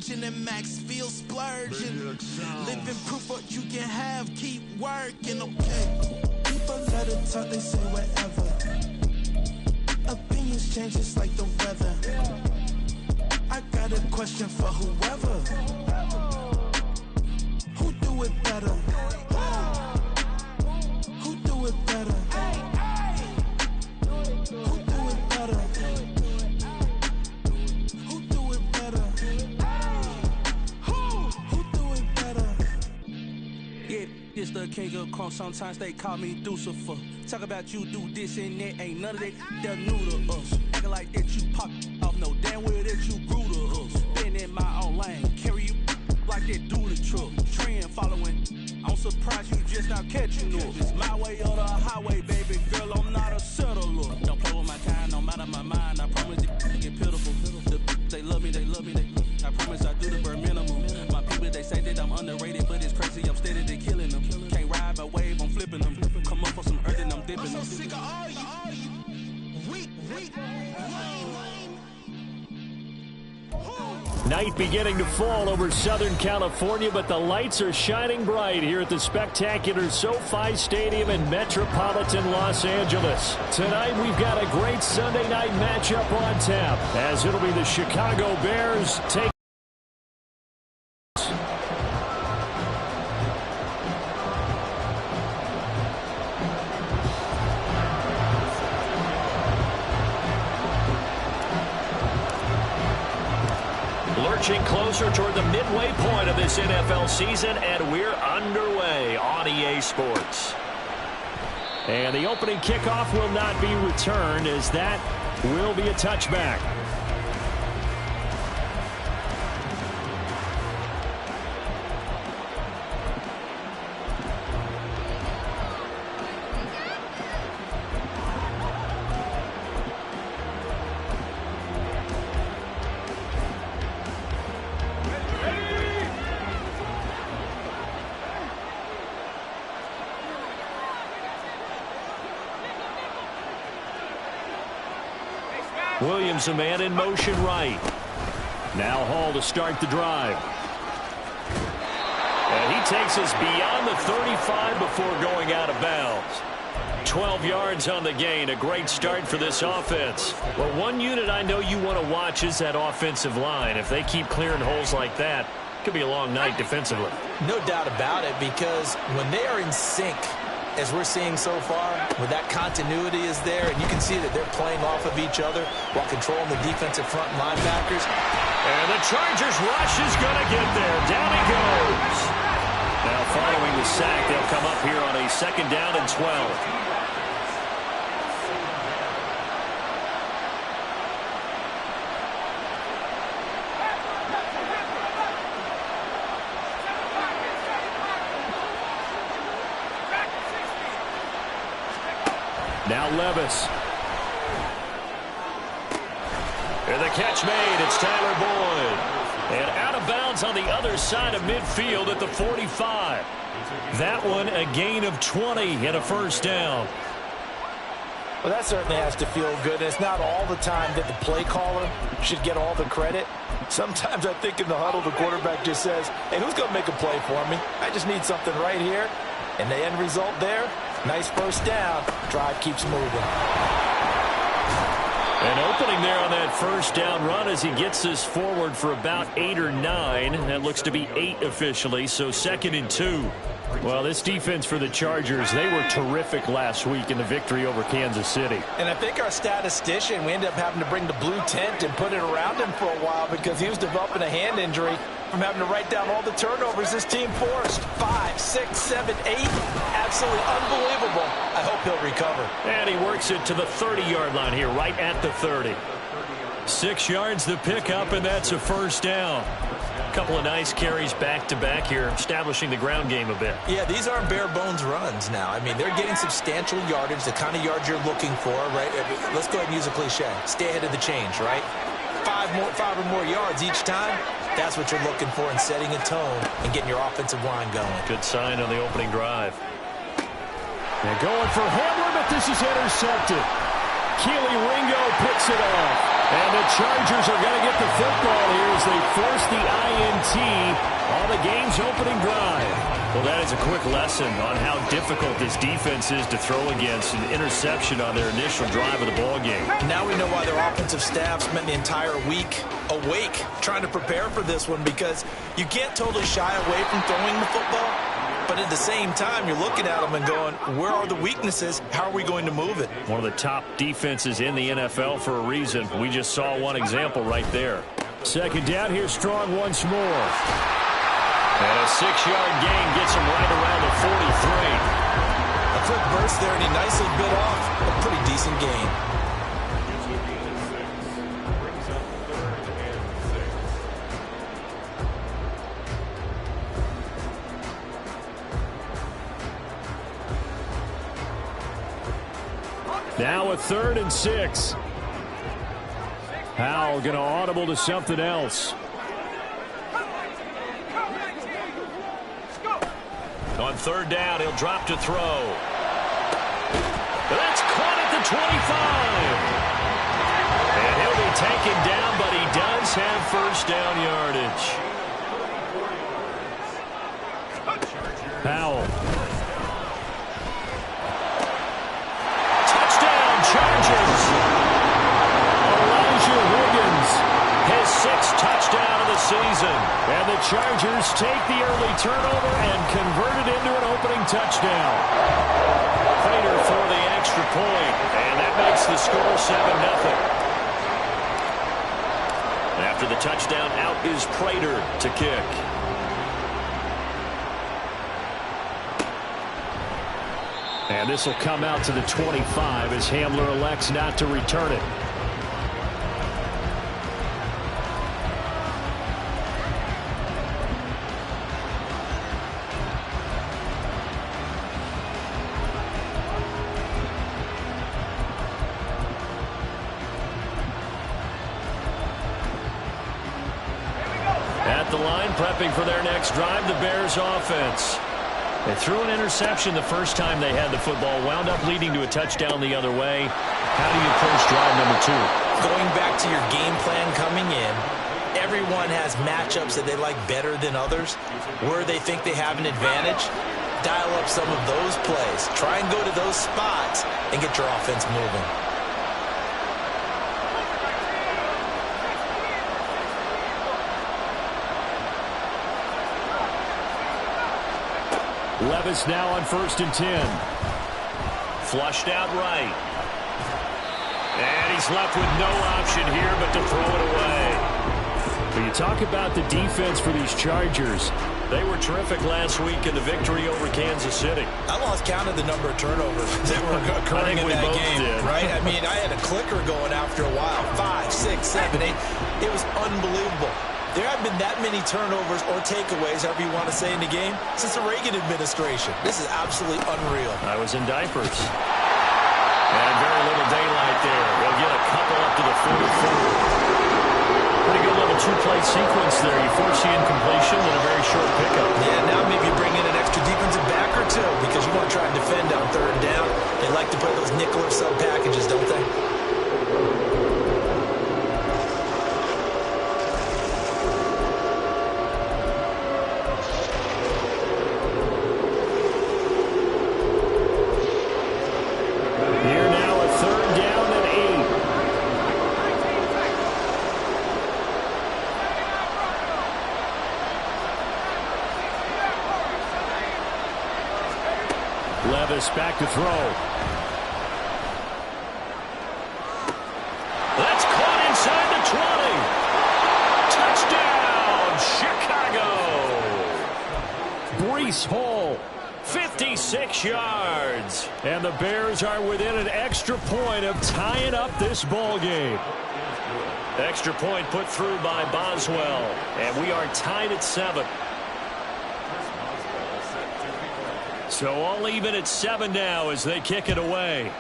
Virgin and Max feel splurging. Living proof what you can have, keep working, okay. People let it talk, they say whatever. Opinions change just like the weather. I got a question for whoever. Who do it better? Who do it better? Who do it better? Who do it better? Who do it better? Yeah, this the king of crunk. Sometimes they call me Lucifer. Talk about you do this and that. Ain't none of that they're new to us. Acting like that you pop off. No damn well that you grew to us. Been in my own lane. Carry you like that do the truck. Trend following. I'm surprised you just not catching up. It's my way or the highway, baby girl. I'm not a settler. Don't play with my kind, no matter my mind. I promise it get pitiful. They love me, they love me. I promise I do the bare minimum. My people, they say that I'm underrated, but it's crazy. I'm steady, they killing them. Can't ride my wave, I'm flipping them. Come up for some earth and I'm dipping them. I'm so sick of all you. Weak, lame. Night beginning to fall over Southern California, but the lights are shining bright here at the spectacular SoFi Stadium in metropolitan Los Angeles. Tonight we've got a great Sunday night matchup on tap, as it'll be the Chicago Bears take. Lurching closer toward the midway point of this NFL season, and we're underway on EA Sports. And the opening kickoff will not be returned, as that will be a touchback. Williams, a man in motion right. Now Hall to start the drive. And he takes us beyond the 35 before going out of bounds. 12 yards on the gain. A great start for this offense. Well, one unit I know you want to watch is that offensive line. If they keep clearing holes like that, it could be a long night defensively. No doubt about it, because when they are in sync, as we're seeing so far, when that continuity is there, and you can see that they're playing off of each other while controlling the defensive front linebackers. And the Chargers rush is going to get there. Down he goes. Now following the sack, they'll come up here on a 2nd down and 12. Now Levis. And the catch made. It's Tyler Boyd. And out of bounds on the other side of midfield at the 45. That one a gain of 20 and a 1st down. Well, that certainly has to feel good. It's not all the time that the play caller should get all the credit. Sometimes I think in the huddle the quarterback just says, hey, who's going to make a play for me? I just need something right here. And the end result there, nice 1st down. Drive keeps moving. An opening there on that 1st down run as he gets this forward for about 8 or 9. That looks to be 8 officially, so 2nd and 2. Well, this defense for the Chargers, they were terrific last week in the victory over Kansas City. And I think our statistician, we ended up having to bring the blue tent and put it around him for a while because he was developing a hand injury from having to write down all the turnovers this team forced. 5, 6, 7, 8. Absolutely unbelievable. I hope he'll recover. And he works it to the 30-yard line here, right at the 30. 6 yards the pickup, and that's a 1st down. A couple of nice carries back-to-back here, establishing the ground game a bit. Yeah, these aren't bare-bones runs now. I mean, they're getting substantial yardage, the kind of yards you're looking for, right? Let's go ahead and use a cliche. Stay ahead of the change, right? 5 or more yards each time. That's what you're looking for in setting a tone and getting your offensive line going. Good sign on the opening drive. They're going for Hamler, but this is intercepted. Keely Ringo picks it off. And the Chargers are going to get the football here as they force the INT on the game's opening drive. Well, that is a quick lesson on how difficult this defense is to throw against. An interception on their initial drive of the ball game. Now we know why their offensive staff spent the entire week awake trying to prepare for this one, because you can't totally shy away from throwing the football. But at the same time, you're looking at them and going, where are the weaknesses? How are we going to move it? One of the top defenses in the NFL for a reason. We just saw one example right there. Second down here, Strong once more. And a 6-yard gain gets him right around the 43. A quick burst there, and he nicely bit off a pretty decent gain. Now a 3rd and 6. Howell going to audible to something else. On 3rd down, he'll drop to throw. That's caught at the 25. And he'll be taken down, but he does have first down yardage. Howell. Touchdown, Chargers. Elijah Wiggins. His 6th touchdown of the season. And the Chargers take the early turnover and convert it into an opening touchdown. Prater for the extra point, and that makes the score 7-0. After the touchdown, out is Prater to kick. And this will come out to the 25 as Hamler elects not to return it. At the line, prepping for their next drive, the Bears offense. They threw an interception the first time they had the football, wound up leading to a touchdown the other way. How do you approach drive number 2? Going back to your game plan coming in, everyone has matchups that they like better than others. Where they think they have an advantage, dial up some of those plays. Try and go to those spots and get your offense moving. Levis now on 1st and 10. Flushed out right. And he's left with no option here but to throw it away. When you talk about the defense for these Chargers, they were terrific last week in the victory over Kansas City. I lost count of the number of turnovers that were occurring in that game, right? I mean, I had a clicker going after a while. 5, 6, 7, 8. It was unbelievable. There haven't been that many turnovers or takeaways, however you want to say, in the game since the Reagan administration. This is absolutely unreal. I was in diapers. And very little daylight there. They'll get a couple up to the 44. Pretty good little 2-play sequence there. You force the incompletion and a very short pickup. Yeah, now maybe you bring in an extra defensive back or two because you want to try and defend on 3rd down. They like to play those nickel or sub packages, don't they? Levis back to throw. That's caught inside the 20. Touchdown, Chicago. Breece Hall, 56 yards. And the Bears are within an extra point of tying up this ball game. Extra point put through by Boswell. And we are tied at 7. So all even at 7 now as they kick it away.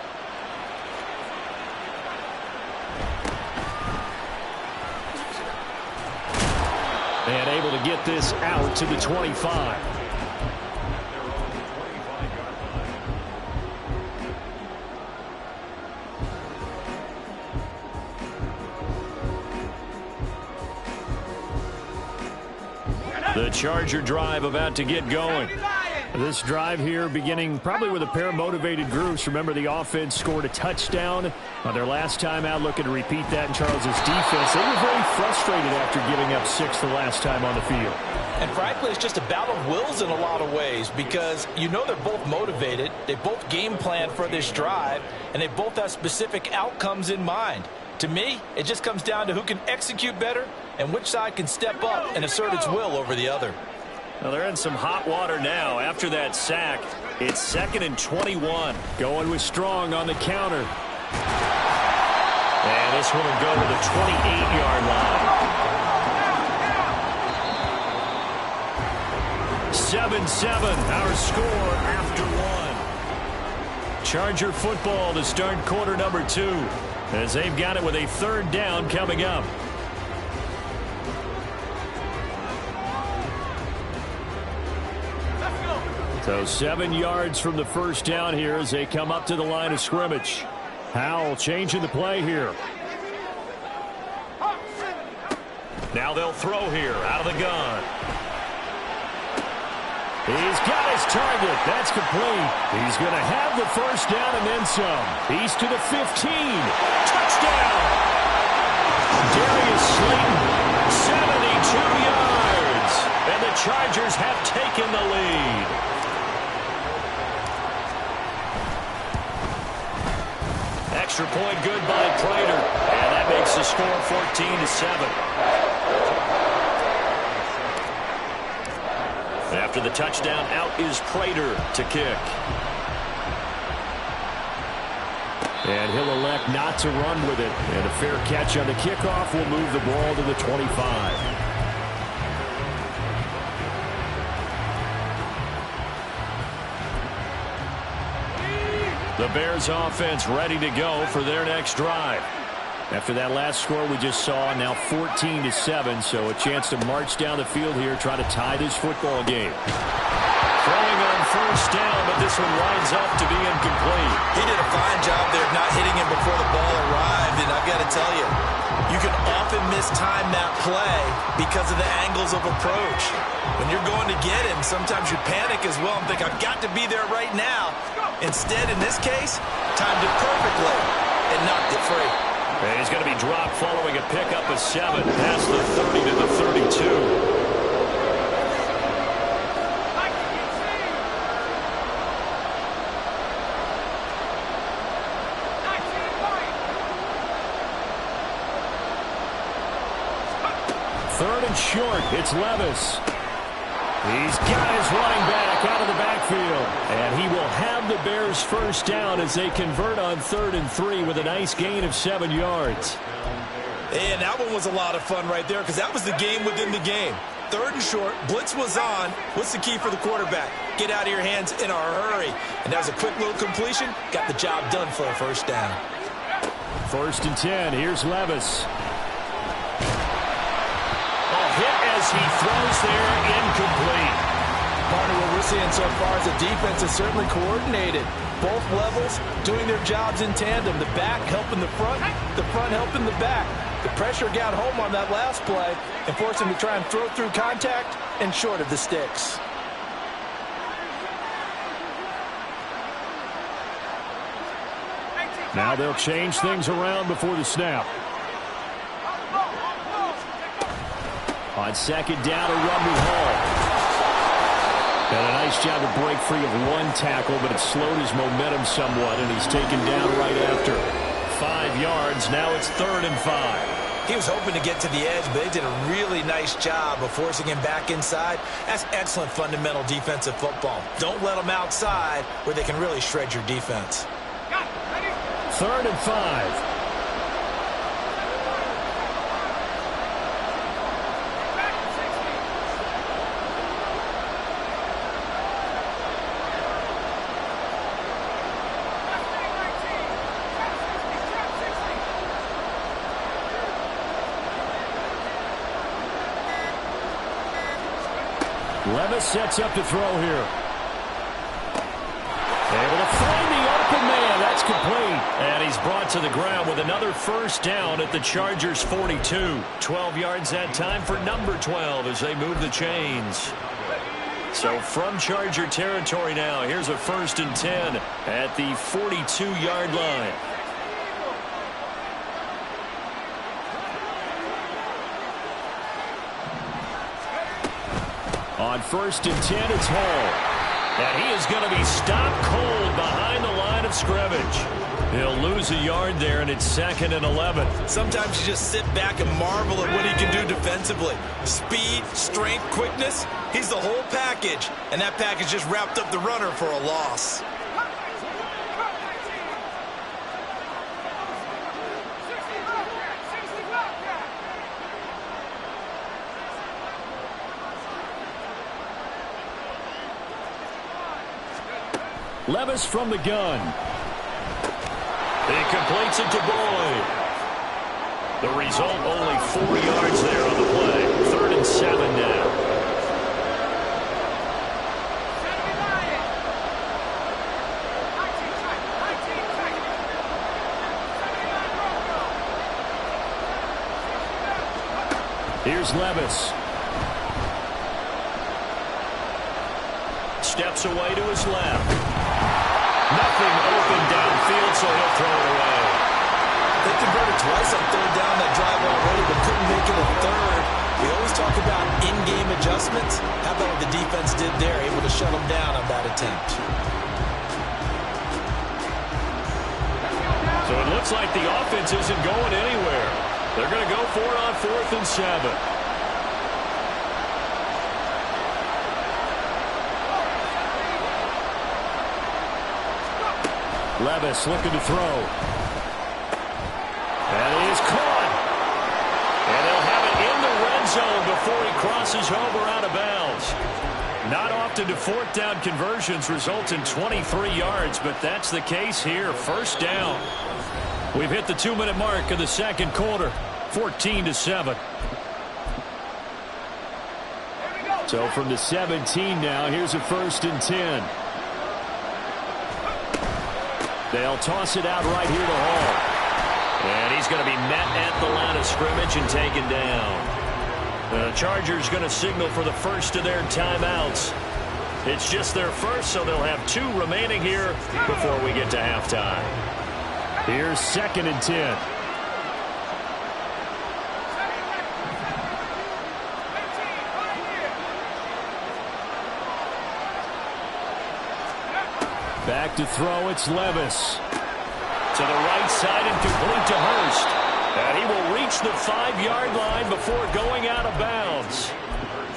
And able to get this out to the 25. The Charger drive about to get going. This drive here beginning probably with a pair of motivated groups. Remember, the offense scored a touchdown on their last time out, looking to repeat that in Charles' defense. They were very frustrated after giving up 6 the last time on the field. And frankly, it's just a battle of wills in a lot of ways because you know they're both motivated. They both game plan for this drive, and they both have specific outcomes in mind. To me, it just comes down to who can execute better and which side can step up and assert its will over the other. Well, they're in some hot water now. After that sack, it's 2nd and 21. Going with Strong on the counter. And this one will go to the 28-yard line. 7-7, our score after 1. Charger football to start quarter number 2, as they've got it with a 3rd down coming up. So 7 yards from the first down here as they come up to the line of scrimmage. Howell changing the play here. Now they'll throw here out of the gun. He's got his target. That's complete. He's going to have the first down and then some. He's to the 15. Touchdown! Darius Slayton, 72 yards. And the Chargers have taken the lead. Extra point good by Prater. And that makes the score 14-7. After the touchdown, out is Prater to kick. And he'll elect not to run with it. And a fair catch on the kickoff will move the ball to the 25. The Bears offense ready to go for their next drive. After that last score we just saw, now 14-7, so a chance to march down the field here, try to tie this football game. Throwing on first down, but this one winds up to be incomplete. He did a fine job there of not hitting him before the ball arrived, and I've got to tell you, you can often mistime that play because of the angles of approach. When you're going to get him, sometimes you panic as well and think, I've got to be there right now. Instead, in this case, timed it perfectly and knocked it free. And he's going to be dropped following a pickup of 7 past the 30 to the 32. Third and short, it's Levis. He's got his running back out of the backfield. And he will have the Bears first down as they convert on 3rd and 3 with a nice gain of 7 yards. And that one was a lot of fun right there because that was the game within the game. 3rd and short, blitz was on. What's the key for the quarterback? Get out of your hands in a hurry. And that was a quick little completion. Got the job done for a first down. 1st and 10, here's Levis. Hit as he throws there, incomplete. Partner, what we're seeing so far is the defense is certainly coordinated. Both levels doing their jobs in tandem. The back helping the front helping the back. The pressure got home on that last play and forced him to try and throw through contact and short of the sticks. Now they'll change things around before the snap. On 2nd down, a run with Hall. And a nice job to break free of 1 tackle, but it slowed his momentum somewhat, and he's taken down right after. 5 yards, now it's 3rd and 5. He was hoping to get to the edge, but they did a really nice job of forcing him back inside. That's excellent fundamental defensive football. Don't let them outside where they can really shred your defense. 3rd and 5. Levis sets up to throw here. Able to find the open man. That's complete. And he's brought to the ground with another first down at the Chargers' 42. 12 yards that time for number 12 as they move the chains. So from Charger territory now, here's a 1st and 10 at the 42-yard line. On 1st and 10, it's Hall. And he is going to be stopped cold behind the line of scrimmage. He'll lose a yard there, and it's 2nd and 11. Sometimes you just sit back and marvel at what he can do defensively. Speed, strength, quickness, he's the whole package. And that package just wrapped up the runner for a loss. Levis from the gun. He completes it to Boyd. The result, only 4 yards there on the play. 3rd and 7 now. Here's Levis. Steps away to his left. Nothing open downfield, so he'll throw it away. They converted twice on 3rd down that drive already, but couldn't make it a 3rd. We always talk about in-game adjustments. How about what the defense did there, able to shut them down on that attempt. So it looks like the offense isn't going anywhere. They're going to go for it on 4th and 7. Levis looking to throw. And he's caught. And they'll have it in the red zone before he crosses over out of bounds. Not often do 4th down conversions result in 23 yards, but that's the case here. 1st down. We've hit the 2-minute mark of the 2nd quarter. 14-7. So from the 17 now, here's a 1st and 10. They'll toss it out right here to Hall. And he's going to be met at the line of scrimmage and taken down. The Chargers going to signal for the first of their timeouts. It's just their first, so they'll have 2 remaining here before we get to halftime. Here's 2nd and 10. Back to throw, it's Levis. To the right side and complete to Hurst. And he will reach the 5-yard line before going out of bounds.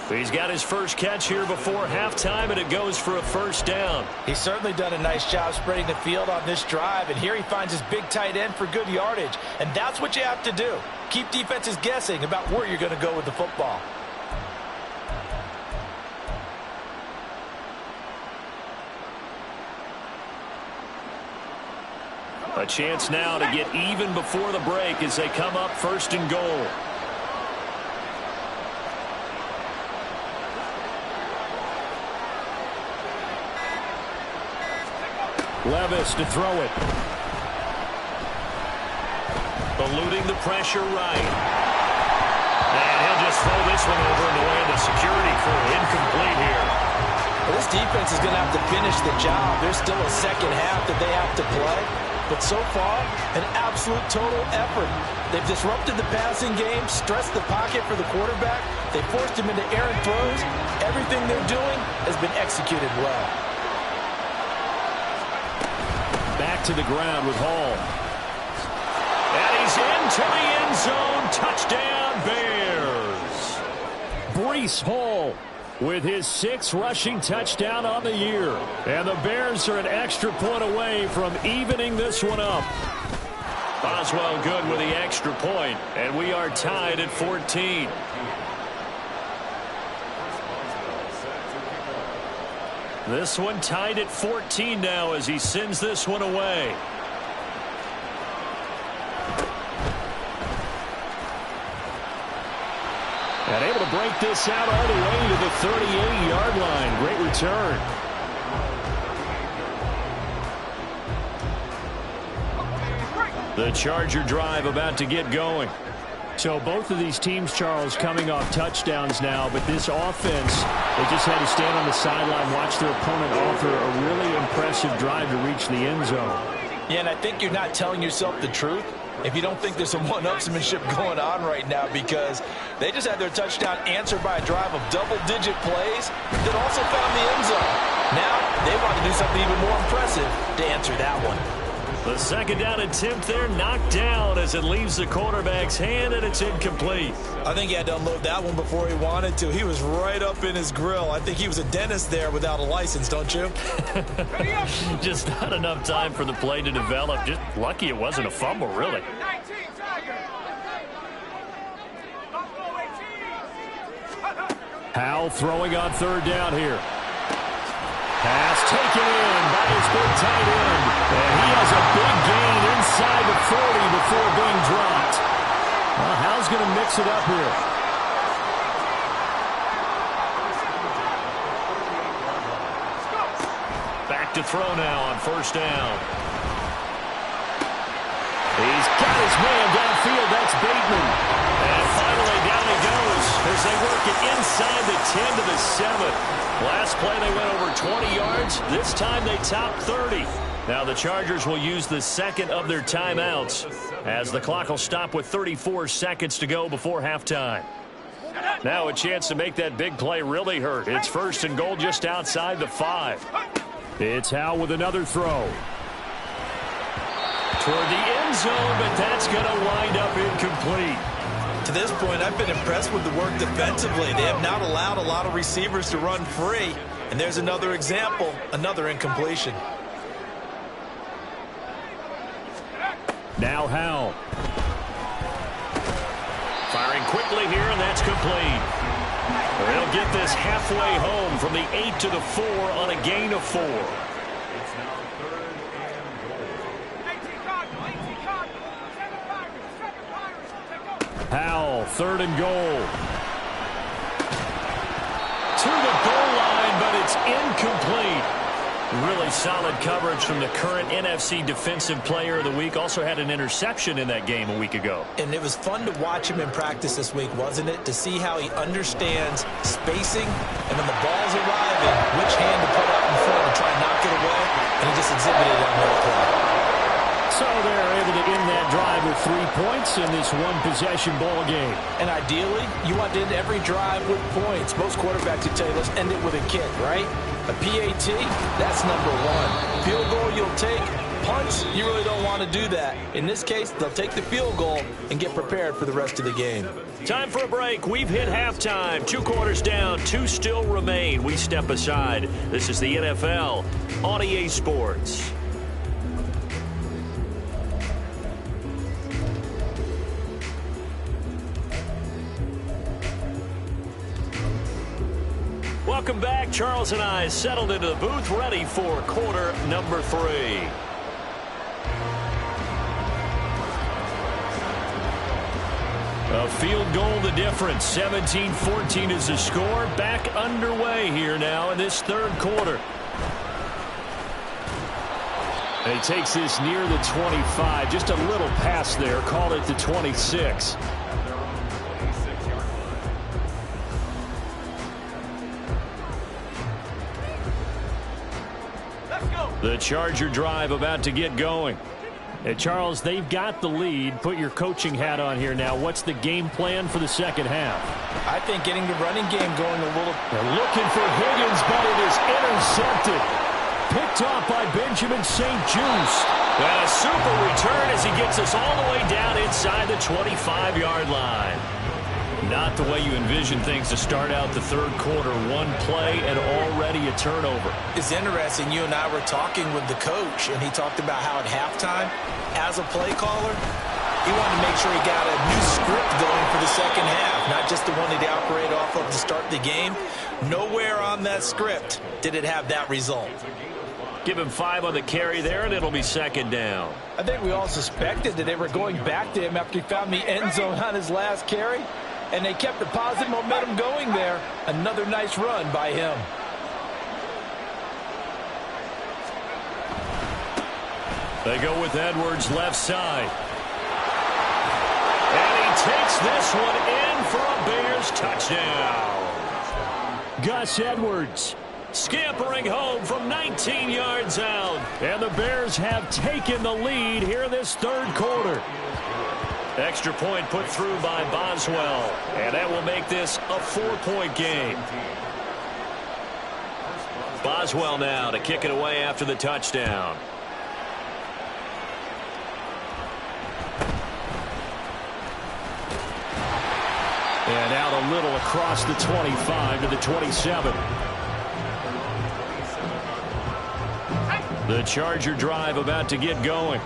He's got his first catch here before halftime, and it goes for a 1st down. He's certainly done a nice job spreading the field on this drive, and here he finds his big tight end for good yardage. And that's what you have to do. Keep defenses guessing about where you're going to go with the football. A chance now to get even before the break as they come up 1st and goal. Levis to throw it. Eluding the pressure right. And he'll just throw this one over in the way of the security crew. Incomplete here. Well, this defense is going to have to finish the job. There's still a 2nd half that they have to play. But so far, an absolute total effort. They've disrupted the passing game, stressed the pocket for the quarterback. They forced him into errant throws. Everything they're doing has been executed well. Back to the ground with Hall. And he's into the end zone. Touchdown, Bears. Breece Hall with his 6th rushing touchdown on the year. And the Bears are an extra point away from evening this one up. Boswell good with the extra point, and we are tied at 14. This one tied at 14 now as he sends this one away. And able to break this out all the way to the 38-yard line. Great return. The Charger drive about to get going. So both of these teams, Charles, coming off touchdowns now, but this offense, they just had to stand on the sideline, watch their opponent offer a really impressive drive to reach the end zone. Yeah, and I think you're not telling yourself the truth if you don't think there's some one-upsmanship going on right now, because they just had their touchdown answered by a drive of double-digit plays that also found the end zone. Now they want to do something even more impressive to answer that one. The second down attempt there knocked down as it leaves the quarterback's hand, and it's incomplete. I think he had to unload that one before he wanted to. He was right up in his grill. I think he was a dentist there without a license, don't you? Just not enough time for the play to develop. Just lucky it wasn't a fumble, really. Howell throwing on third down here. Pass taken in by his big tight end. And he has a big gain inside the 40 before being dropped. Well, Howell's going to mix it up here. Back to throw now on first down. He's got his man downfield. That's Bateman. And finally down he goes as they work it inside the 10 to the 7. Last play they went over 20 yards. This time they topped 30. Now the Chargers will use the second of their timeouts as the clock will stop with 34 seconds to go before halftime. Now a chance to make that big play really hurt. It's first and goal just outside the 5. It's Howell with another throw. Toward the end zone, but that's going to wind up incomplete. To this point, I've been impressed with the work defensively. They have not allowed a lot of receivers to run free. And there's another example, another incompletion. Now Howell. Firing quickly here, and that's complete. They'll get this halfway home from the 8 to the 4 on a gain of 4. Howell, third and goal. To the goal line, but it's incomplete. Really solid coverage from the current NFC Defensive Player of the Week. Also had an interception in that game a week ago. And it was fun to watch him in practice this week, wasn't it? To see how he understands spacing and when the ball's arriving, which hand to put up in front to try and knock it away. And he just exhibited it on that play. So they're able to end that drive with 3 points in this one-possession ball game. And ideally, you want to end every drive with points. Most quarterbacks would tell you, let's end it with a kick, right? A PAT, that's number 1. Field goal you'll take. Punts, you really don't want to do that. In this case, they'll take the field goal and get prepared for the rest of the game. Time for a break. We've hit halftime. 2 quarters down, 2 still remain. We step aside. This is the NFL on EA Sports. Welcome back. Charles and I settled into the booth, ready for quarter number 3. A field goal the difference. 17-14 is the score. Back underway here now in this third quarter. And he takes this near the 25. Just a little pass there. Called it the 26. The Charger drive about to get going. Hey, Charles, they've got the lead. Put your coaching hat on here now. What's the game plan for the second half? I think getting the running game going a little. They're looking for Higgins, but it is intercepted. Picked off by Benjamin St-Juste. And a super return as he gets us all the way down inside the 25-yard line. Not the way you envision things to start out the third quarter. One play and already a turnover. It's interesting. You and I were talking with the coach, and he talked about how at halftime, as a play caller, he wanted to make sure he got a new script going for the second half, not just the one that he operated off of to start the game. Nowhere on that script did it have that result. Give him 5 on the carry there, and it'll be second down. I think we all suspected that they were going back to him after he found the end zone on his last carry. And they kept the positive momentum going there. Another nice run by him. They go with Edwards left side. And he takes this one in for a Bears touchdown. Gus Edwards scampering home from 19 yards out. And the Bears have taken the lead here in this third quarter. Extra point put through by Boswell. And that will make this a 4-point game. Boswell now to kick it away after the touchdown. And out a little across the 25 to the 27. The Charger drive about to get going.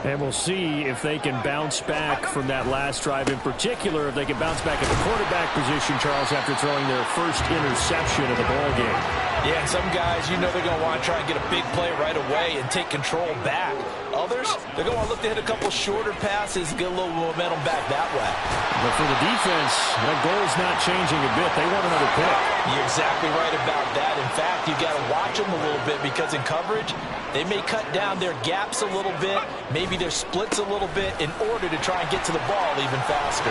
And we'll see if they can bounce back from that last drive. In particular, if they can bounce back at the quarterback position, Charles, after throwing their first interception of the ballgame. Yeah, and some guys, you know they're going to want to try and get a big play right away and take control back. Others, they're going to look to hit a couple shorter passes, get a little momentum back that way. But for the defense, that goal's not changing a bit. They want another pick. You're exactly right about that. In fact, you've got to watch them a little bit because in coverage, they may cut down their gaps a little bit, maybe their splits a little bit in order to try and get to the ball even faster.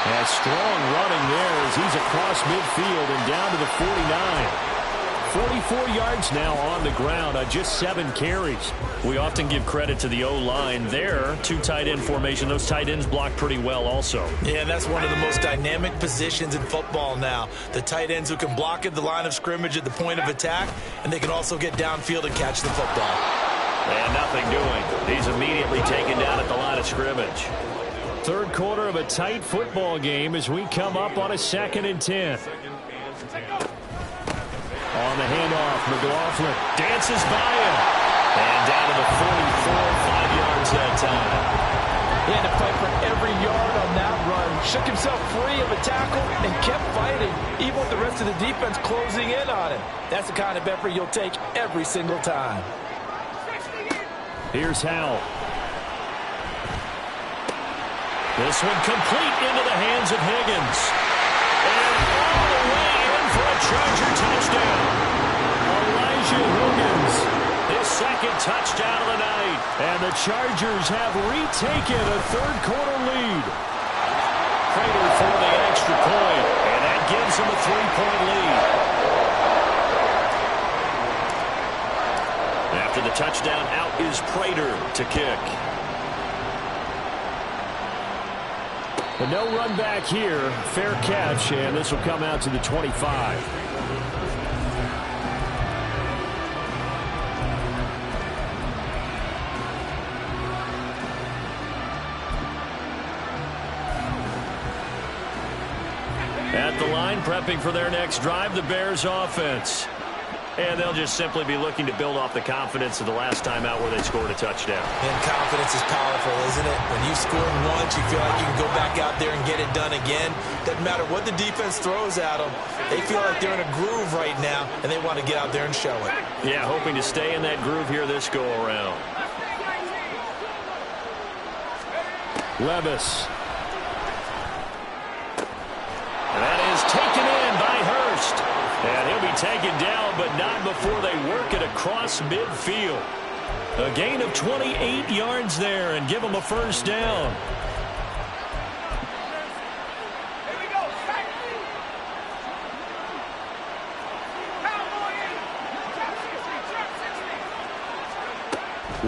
And strong running there as he's across midfield and down to the 49. 44 yards now on the ground on just 7 carries. We often give credit to the O-line there. 2 tight end formation. Those tight ends block pretty well also. Yeah, that's one of the most dynamic positions in football now. The tight ends who can block at the line of scrimmage at the point of attack, and they can also get downfield and catch the football. And nothing doing. He's immediately taken down at the line of scrimmage. Third quarter of a tight football game as we come up on a 2nd and 10. On the handoff, McLaughlin dances by him. And down to the 44, 5 yards that time. He had to fight for every yard on that run. Shook himself free of a tackle and kept fighting, even with the rest of the defense closing in on him. That's the kind of effort you'll take every single time. Here's Howell. This one complete into the hands of Higgins. And all the way in for a Charger touchdown. Elijah Higgins, his 2nd touchdown of the night. And the Chargers have retaken a third quarter lead. Prater for the extra point, and that gives them a 3-point lead. After the touchdown, out is Prater to kick. But no run back here. Fair catch, and this will come out to the 25. At the line, prepping for their next drive, the Bears offense. And they'll just simply be looking to build off the confidence of the last time out where they scored a touchdown. And confidence is powerful, isn't it? When you score once, you feel like you can go back out there and get it done again. Doesn't matter what the defense throws at them. They feel like they're in a groove right now, and they want to get out there and show it. Yeah, hoping to stay in that groove here this go-around. Levis. And that is taken in by Hurst. And he'll be taken down, but not before they work it across midfield. A gain of 28 yards there and give them a first down.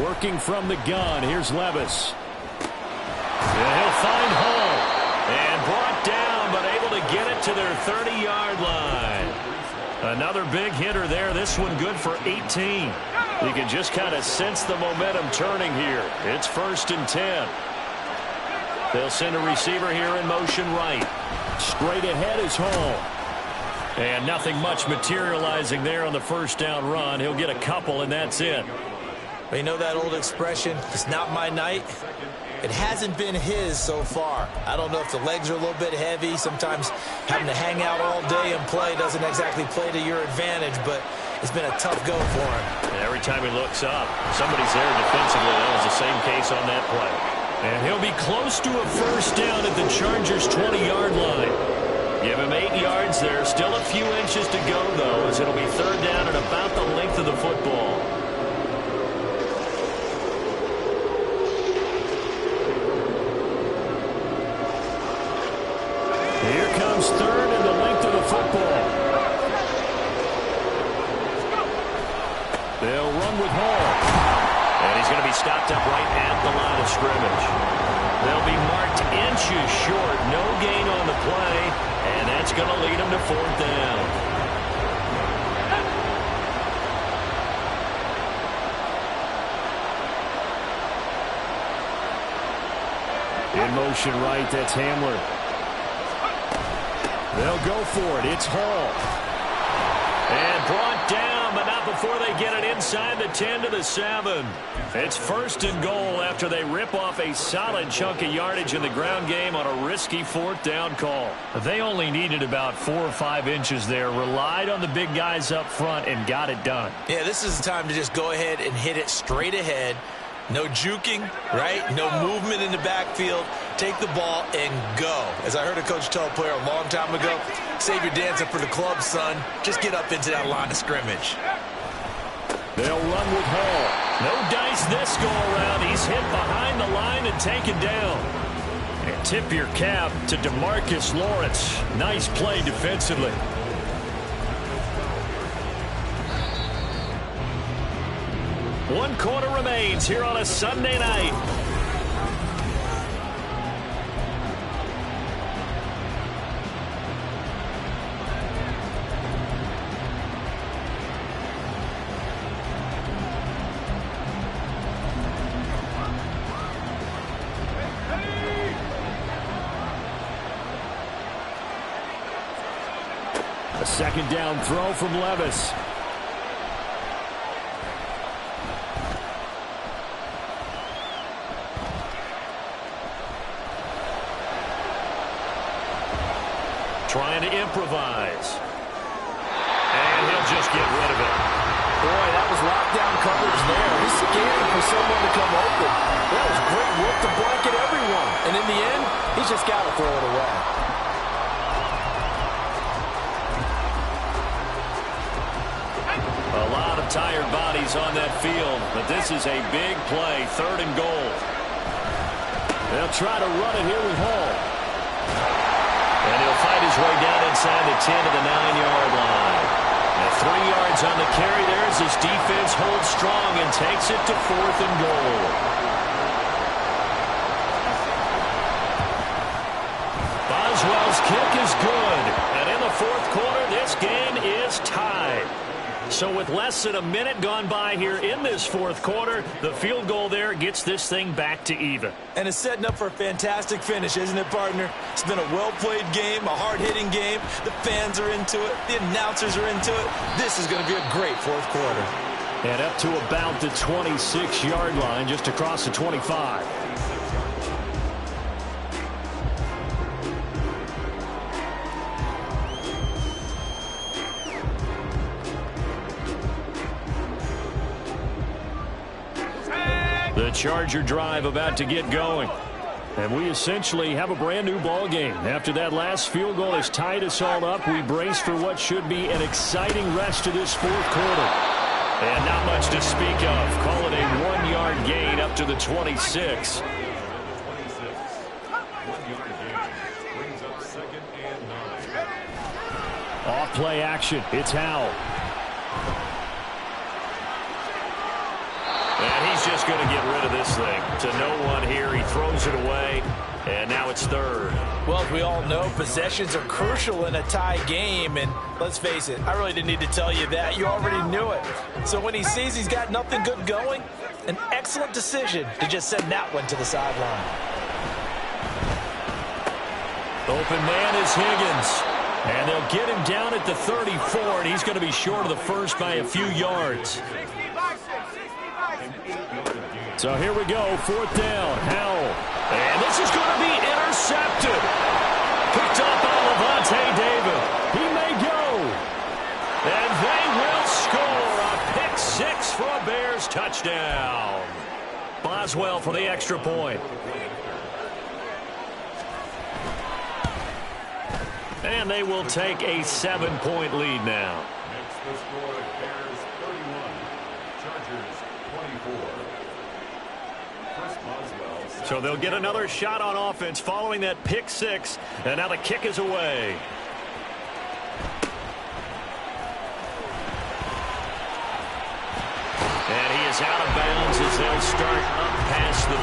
Working from the gun, here's Levis. And he'll find Hall. And brought down, but able to get it to their 30-yard line. Another big hitter there. This one good for 18. You can just kind of sense the momentum turning here. It's 1st and 10. They'll send a receiver here in motion right. Straight ahead is Hall. And nothing much materializing there on the first down run. He'll get a couple, and that's it. You know that old expression, it's not my night? It hasn't been his so far. I don't know if the legs are a little bit heavy. Sometimes having to hang out all day and play doesn't exactly play to your advantage, but it's been a tough go for him. And every time he looks up, somebody's there defensively. That was the same case on that play. And he'll be close to a first down at the Chargers' 20-yard line. Give him 8 yards there. Still a few inches to go, though, as it'll be 3rd down and about the length of the football. Here comes third and the length of the football. They'll run with Hall. And he's going to be stopped up right at the line of scrimmage. They'll be marked inches short. No gain on the play. And that's going to lead them to fourth down. In motion right, that's Hamler. They'll go for it. It's Hall. And brought down, but not before they get it inside the 10 to the 7. It's first and goal after they rip off a solid chunk of yardage in the ground game on a risky fourth down call. They only needed about 4 or 5 inches there, relied on the big guys up front, and got it done. Yeah, this is the time to just go ahead and hit it straight ahead. No juking, right? No movement in the backfield. Take the ball and go. As I heard a coach tell a player a long time ago, save your dancing for the club, son. Just get up into that line of scrimmage. They'll run with Hall. No dice this go around. He's hit behind the line and taken down. And tip your cap to DeMarcus Lawrence. Nice play defensively. One quarter remains here on a Sunday night. A second down throw from Levis. Trying to improvise. And he'll just get rid of it. Boy, that was lockdown coverage there. He's scanning for someone to come open. That was great work to blanket everyone. And in the end, he's just got to throw it away. A lot of tired bodies on that field, but this is a big play, third and goal. They'll try to run it here with Hall. And he'll fight his way down inside the 10 to the 9-yard line. And 3 yards on the carry there as his defense holds strong and takes it to fourth and goal. Boswell's kick is good. And in the fourth quarter, this game is tied. So with less than a minute gone by here in this fourth quarter, the field goal there gets this thing back to even. And it's setting up for a fantastic finish, isn't it, partner? It's been a well-played game, a hard-hitting game. The fans are into it. The announcers are into it. This is going to be a great fourth quarter. And up to about the 26-yard line, just across the 25. The Charger drive about to get going. And we essentially have a brand new ball game. After that last field goal has tied us all up, we brace for what should be an exciting rest of this fourth quarter. And not much to speak of. Call it a 1-yard gain up to the 26. Off play action. It's Howell. And he's just going to get rid of this thing. To no one here. He throws it away. And now it's third. Well, as we all know, possessions are crucial in a tie game. And let's face it, I really didn't need to tell you that. You already knew it. So when he sees he's got nothing good going, an excellent decision to just send that one to the sideline. Open man is Higgins. And they'll get him down at the 34, and he's going to be short of the first by a few yards. So here we go, fourth down, Howell. And this is going to be intercepted. Picked up by Lavonte David. He may go. And they will score a pick six for a Bears touchdown. Boswell for the extra point. And they will take a 7-point lead now. Next, the score, Bears 31, Chargers 24. Chris Boswell. So they'll get another shot on offense following that pick six. And now the kick is away. And he is out of bounds as they'll start up past the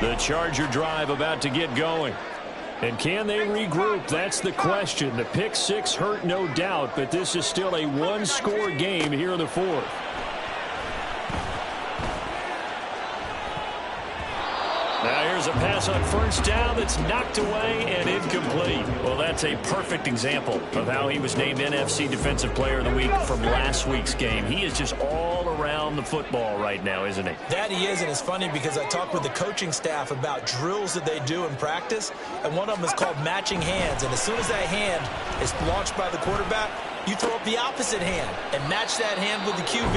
30. The Charger drive about to get going. And can they regroup? That's the question. The pick six hurt, no doubt, but this is still a one-score game here in the fourth. Now here's a pass on first down that's knocked away and incomplete. Well, that's a perfect example of how he was named NFC Defensive Player of the Week from last week's game. He is just all around the football right now, isn't he? That he is, and it's funny because I talked with the coaching staff about drills that they do in practice, and one of them is called matching hands. And as soon as that hand is launched by the quarterback, you throw up the opposite hand and match that hand with the QB,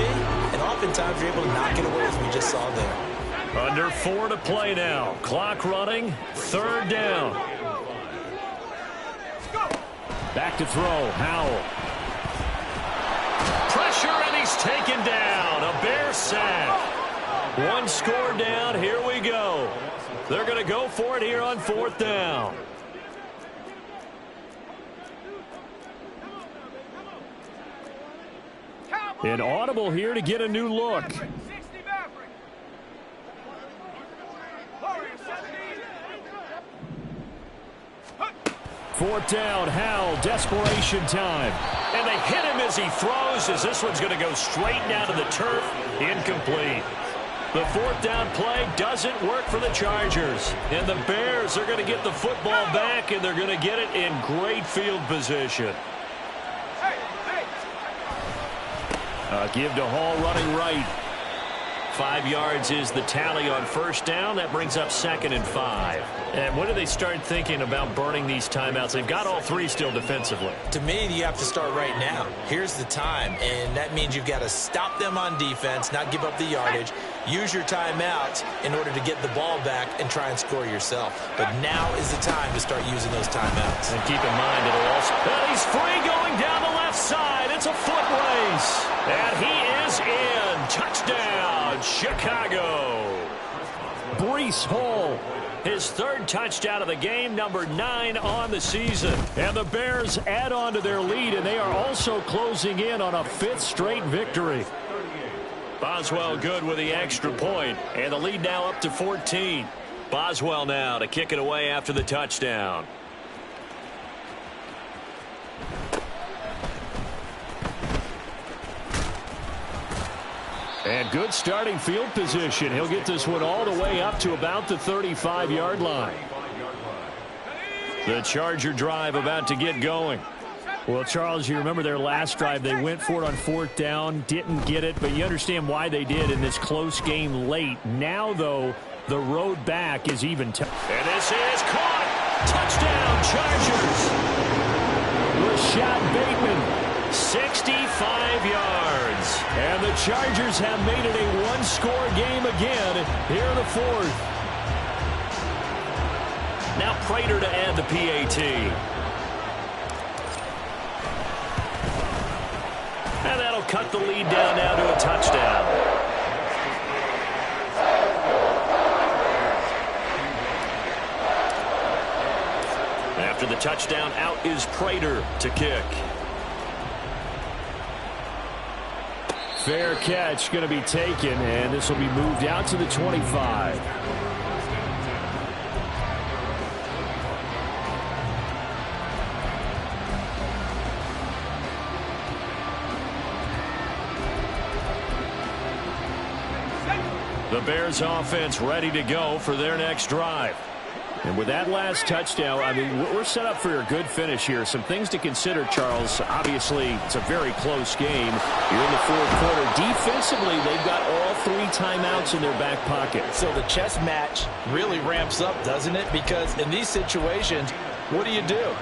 and oftentimes you're able to knock it away as we just saw there. Under 4 to play now. Clock running. Third down. Back to throw. Howell. Pressure, and he's taken down. A Bear sack. One score down. Here we go. They're going to go for it here on fourth down. An audible here to get a new look. Fourth down, Howell, desperation time. And they hit him as he throws, as this one's going to go straight down to the turf. Incomplete. The fourth down play doesn't work for the Chargers. And the Bears are going to get the football back, and they're going to get it in great field position. Give to Hall running right. 5 yards is the tally on first down. That brings up 2nd and 5. And when do they start thinking about burning these timeouts? They've got all 3 still defensively. To me, you have to start right now. Here's the time, and that means you've got to stop them on defense, not give up the yardage, use your timeouts in order to get the ball back and try and score yourself. But now is the time to start using those timeouts. And keep in mind, it'll also... And he's free going down the left side. It's a foot race. And he is in. Touchdown, Chicago. Breece Hall, his 3rd touchdown of the game, number 9 on the season. And the Bears add on to their lead, and they are also closing in on a 5th straight victory. Boswell good with the extra point, and the lead now up to 14. Boswell now to kick it away after the touchdown. And good starting field position. He'll get this one all the way up to about the 35-yard line. The Charger drive about to get going. Well, Charles, you remember their last drive. They went for it on 4th down, didn't get it, but you understand why they did in this close game late. Now, though, the road back is even tough. And this is caught. Touchdown, Chargers. Rashad Bateman. 65 yards. And the Chargers have made it a one-score game again here in the 4th. Now Prater to add the PAT. And that'll cut the lead down now to a touchdown. After the touchdown, out is Prater to kick. Fair catch going to be taken, and this will be moved out to the 25. The Bears offense ready to go for their next drive. And with that last touchdown, I mean, we're set up for a good finish here. Some things to consider, Charles. Obviously, it's a very close game. You're in the 4th quarter. Defensively, they've got all 3 timeouts in their back pocket. So the chess match really ramps up, doesn't it? Because in these situations, what do?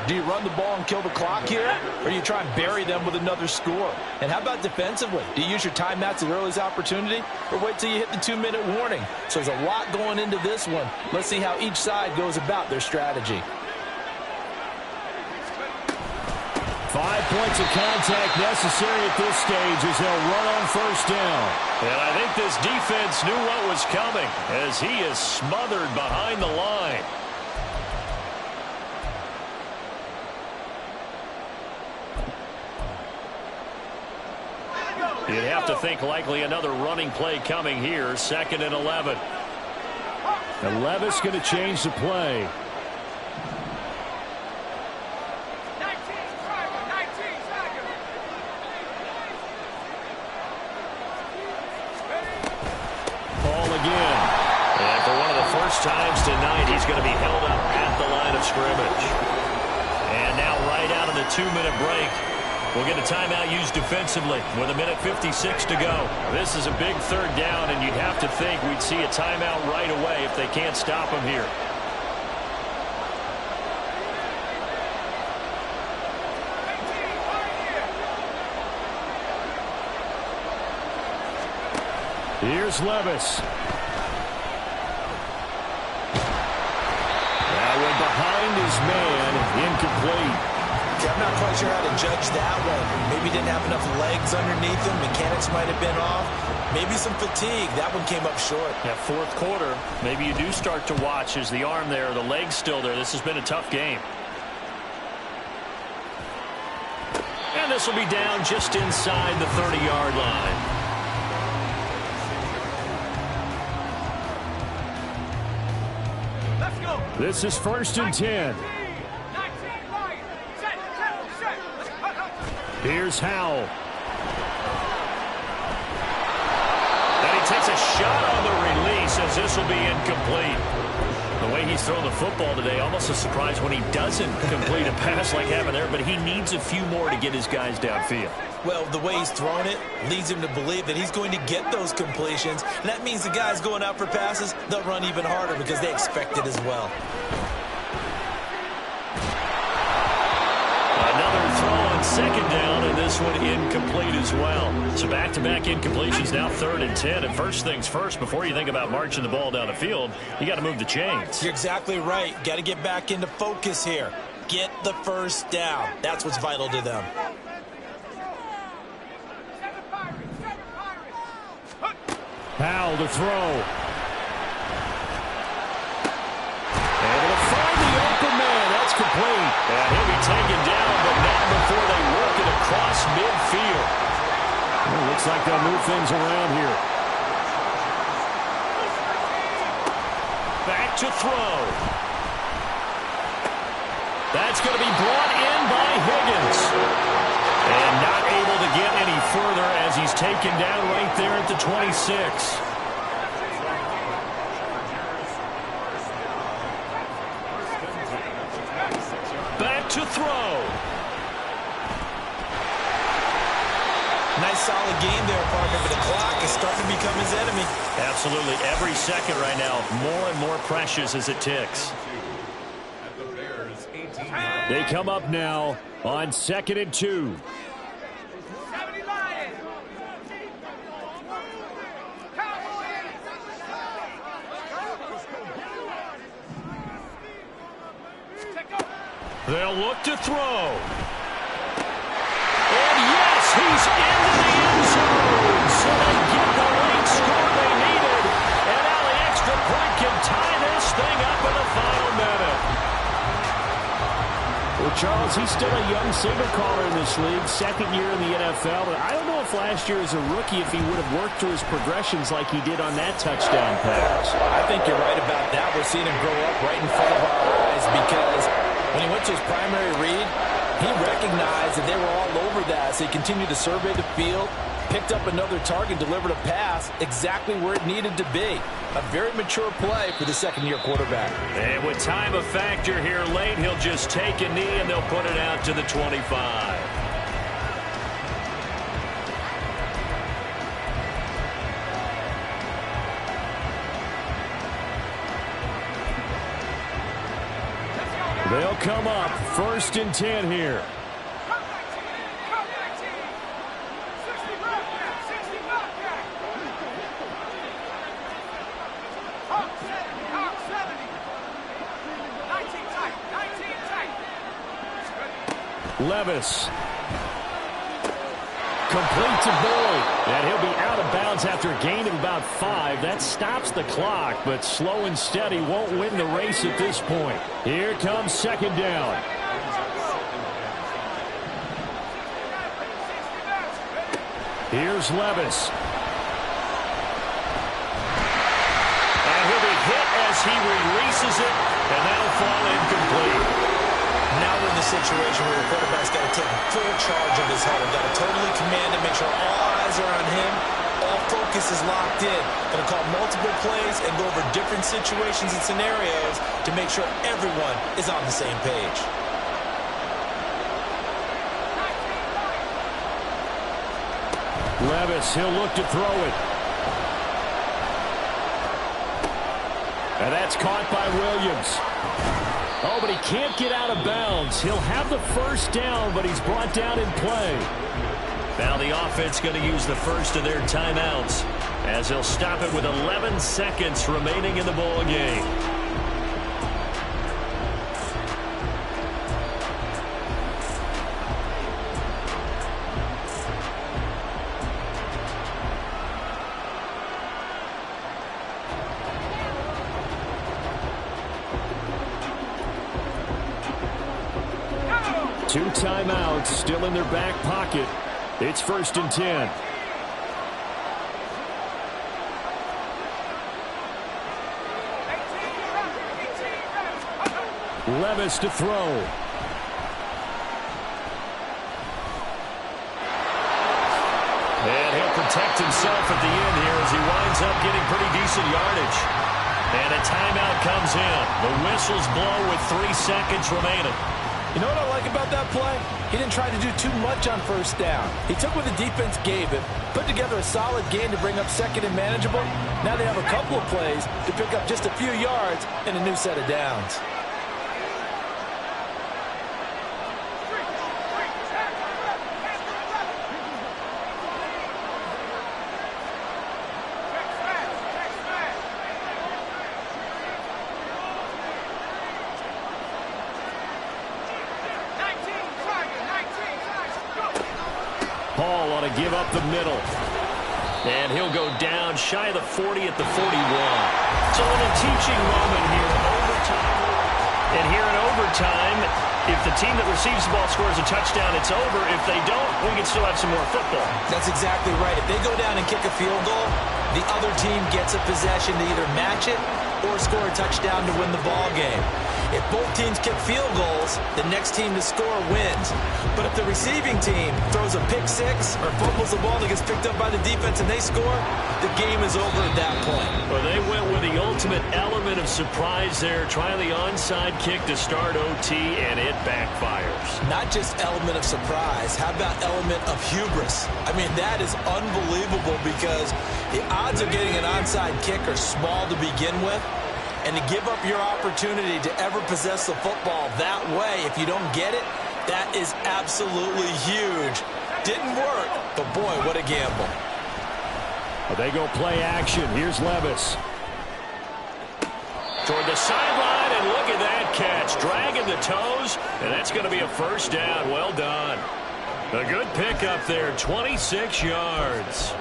Do you run the ball and kill the clock here? Or do you try and bury them with another score? And how about defensively? Do you use your timeouts at earliest opportunity? Or wait till you hit the 2-minute warning? So there's a lot going into this one. Let's see how each side goes about their strategy. 5 points of contact necessary at this stage as they'll run on first down. And I think this defense knew what was coming as he is smothered behind the line. You'd have to think likely another running play coming here, 2nd and 11. And Levis going to change the play. Ball again. And for one of the first times tonight, he's going to be held up at the line of scrimmage. And now right out of the 2-minute break, we'll get a timeout used defensively with 1:56 to go. This is a big 3rd down, and you'd have to think we'd see a timeout right away if they can't stop him here. Here's Levis. That went behind his man, incomplete. I'm not quite sure how to judge that one. Maybe didn't have enough legs underneath him. Mechanics might have been off. Maybe some fatigue. That one came up short. Yeah, 4th quarter, maybe you do start to watch as the arm there, the leg's still there. This has been a tough game. And this will be down just inside the 30-yard line. This is 1st and 10. Here's Howell. And he takes a shot on the release as this will be incomplete. The way he's thrown the football today, almost a surprise when he doesn't complete a pass like happened there, but he needs a few more to get his guys downfield. Well, the way he's thrown it leads him to believe that he's going to get those completions. And that means the guys going out for passes, they'll run even harder because they expect it as well. Another throw on 2nd down, and this one incomplete as well. So back-to-back incompletions, now 3rd and 10. And first things first, before you think about marching the ball down the field, you got to move the chains. You're exactly right. Got to get back into focus here. Get the first down. That's what's vital to them. Howell to throw. Able to find the open man. That's complete. And he'll be taken down, but not before they work it across midfield. Well, looks like they'll move things around here. Back to throw. That's going to be brought in by Higgins. And not able to get any further as he's taken down right there at the 26. Back to throw. Nice solid game there, partner, but the clock is starting to become his enemy. Absolutely. Every second right now, more and more precious as it ticks. They come up now on 2nd and 2. They'll look to throw. And yes, he's into the end zone. So they get the late score they needed. And now the extra point can tie this thing up in the final minute. Well, Charles, he's still a young signal caller in this league, 2nd year in the NFL. But I don't know if last year as a rookie, if he would have worked through his progressions like he did on that touchdown pass. I think you're right about that. We're seeing him grow up right in front of our eyes because when he went to his primary read, he recognized that they were all over that. So he continued to survey the field, picked up another target, delivered a pass exactly where it needed to be. A very mature play for the 2nd-year quarterback. And with time a factor here late, he'll just take a knee and they'll put it out to the 25. They'll come up 1st and 10 here. Levis Complete to Boyd. And he'll be out of bounds after a gain of about 5. That stops the clock, but slow and steady won't win the race at this point. Here comes second down. Here's Levis. And he'll be hit as he releases it, and that'll fall incomplete. Now we're in the situation where the quarterback's got to take full charge of his huddle. Got to totally command it, make sure all eyes are on him. All focus is locked in. Going to call multiple plays and go over different situations and scenarios to make sure everyone is on the same page. Levis, he'll look to throw it. And that's caught by Williams. Oh, but he can't get out of bounds. He'll have the first down, but he's brought down in play. Now the offense going to use the first of their timeouts as they'll stop it with 11 seconds remaining in the ball game. Two timeouts still in their back pocket. It's 1st and 10. Levis to throw. And he'll protect himself at the end here as he winds up getting pretty decent yardage. And a timeout comes in. The whistles blow with 3 seconds remaining. You know what I like about that play? He didn't try to do too much on first down. He took what the defense gave him, put together a solid gain to bring up second and manageable. Now they have a couple of plays to pick up just a few yards and a new set of downs. Paul ought to give up the middle. And he'll go down shy of the 40 at the 41. It's a little teaching moment here in overtime. And here in overtime, if the team that receives the ball scores a touchdown, it's over. If they don't, we can still have some more football. That's exactly right. If they go down and kick a field goal, the other team gets a possession to either match it or score a touchdown to win the ball game. If both teams kick field goals, the next team to score wins. But if the receiving team throws a pick six or fumbles the ball that gets picked up by the defense and they score, the game is over at that point. Well, they went with the ultimate element of surprise there, trying the onside kick to start OT, and it backfires. Not just element of surprise, how about element of hubris? I mean, that is unbelievable because the odds of getting an onside kick are small to begin with. And to give up your opportunity to ever possess the football that way, if you don't get it, that is absolutely huge. Didn't work, but boy, what a gamble. Well, they go play action. Here's Levis. Toward the sideline, and look at that catch. Dragging the toes, and that's going to be a first down. Well done. A good pickup there, 26 yards.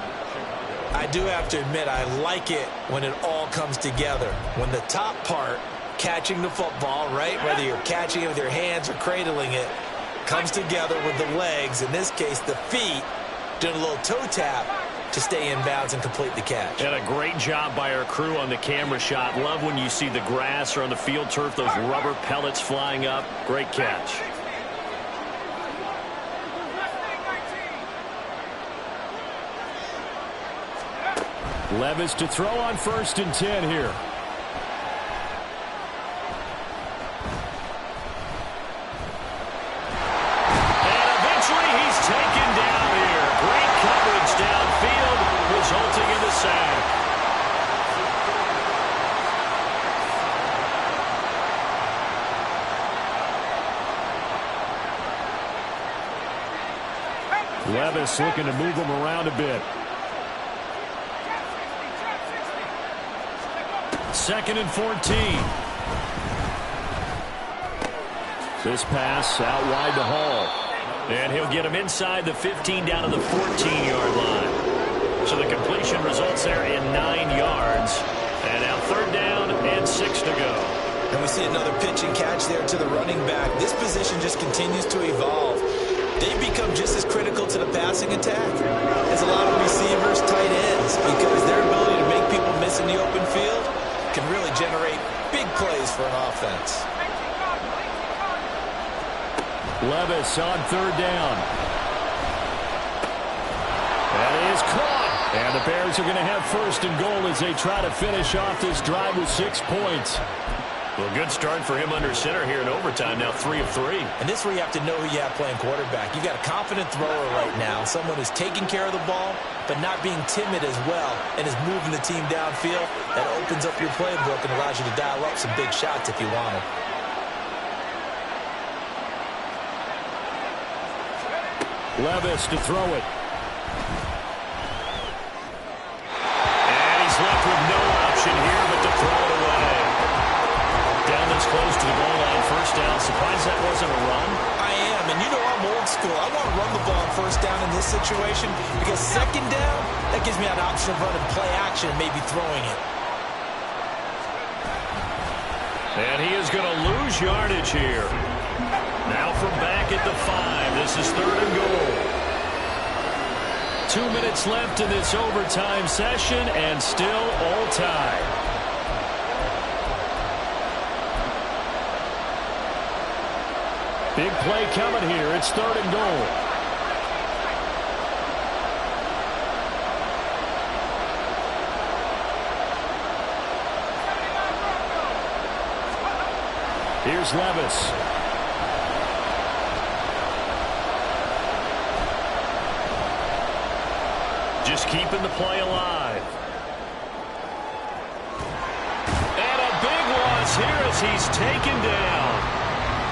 I do have to admit, I like it when it all comes together. When the top part, catching the football, right, whether you're catching it with your hands or cradling it, comes together with the legs, in this case the feet, doing a little toe tap to stay in bounds and complete the catch. And a great job by our crew on the camera shot. Love when you see the grass or on the field turf, those rubber pellets flying up. Great catch. Levis to throw on 1st and 10 here. And eventually he's taken down here. Great coverage downfield, resulting in the sack. Levis looking to move him around a bit. 2nd and 14. This pass out wide to Hall. And he'll get him inside the 15 down to the 14-yard line. So the completion results there in 9 yards. And now 3rd down and 6 to go. And we see another pitch and catch there to the running back. This position just continues to evolve. They've become just as critical to the passing attack as a lot of receivers, tight ends, because their ability to make people miss in the open field can really generate big plays for an offense. Levis on 3rd down. That is caught. And the Bears are going to have 1st and goal as they try to finish off this drive with 6 points. Well, good start for him under center here in overtime. Now 3 of 3. And this is where you have to know who you have playing quarterback. You've got a confident thrower right now, someone who's taking care of the ball, but not being timid as well, and is moving the team downfield. That opens up your playbook and allows you to dial up some big shots if you want them. Levis to throw it. And he's left with no option here but to throw it away. Down this close to the goal line, 1st down. Surprised that wasn't a run? I am, and you know I'm old school. I want to run the ball on 1st down in this situation because 2nd down, that gives me an option of running play action and maybe throwing it. And he is going to lose yardage here. Now from back at the 5. This is 3rd and goal. 2 minutes left in this overtime session, and still all tied. Big play coming here. It's 3rd and goal. Here's Levis. Just keeping the play alive. And a big loss here as he's taken down.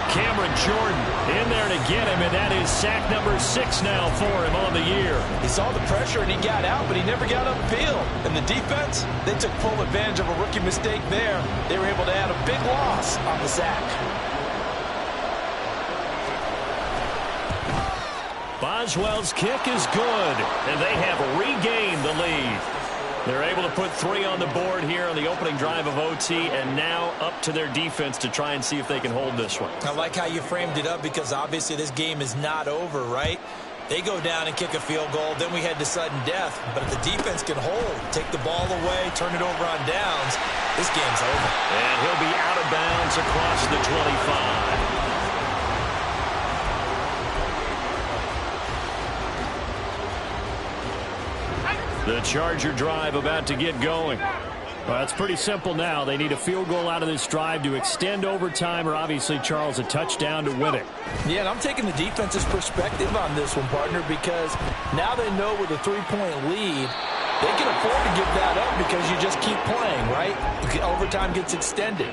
Cameron Jordan in there to get him, and that is sack number 6 now for him on the year. He saw the pressure and he got out, but he never got upfield. And the defense, they took full advantage of a rookie mistake there. They were able to add a big loss on the sack. Boswell's kick is good, and they have regained the lead. They're able to put 3 on the board here on the opening drive of OT, and now up to their defense to try and see if they can hold this one. I like how you framed it up because obviously this game is not over, right? They go down and kick a field goal, then we head to sudden death. But if the defense can hold, take the ball away, turn it over on downs, this game's over. And he'll be out of bounds across the 25. The Charger drive about to get going. Well, it's pretty simple now. They need a field goal out of this drive to extend overtime, or obviously, Charles, a touchdown to win it. Yeah, and I'm taking the defense's perspective on this one, partner, because now they know with a 3-point lead, they can afford to give that up because you just keep playing, right? Overtime gets extended.